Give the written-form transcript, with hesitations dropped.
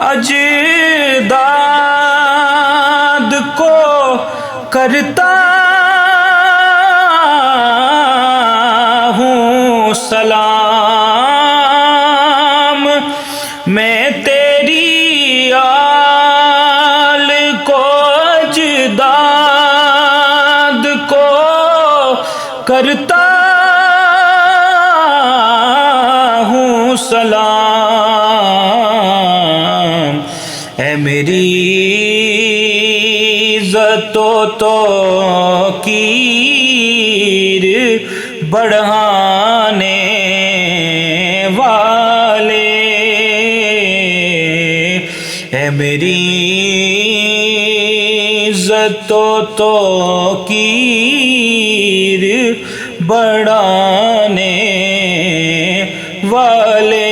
اجداد کو کرتا ہوں سلام، میں تیری آل کو اجداد کو کرتا ہوں سلام، اے میری عزت و توقیر بڑھانے والے، اے میری عزت و توقیر بڑھانے والے۔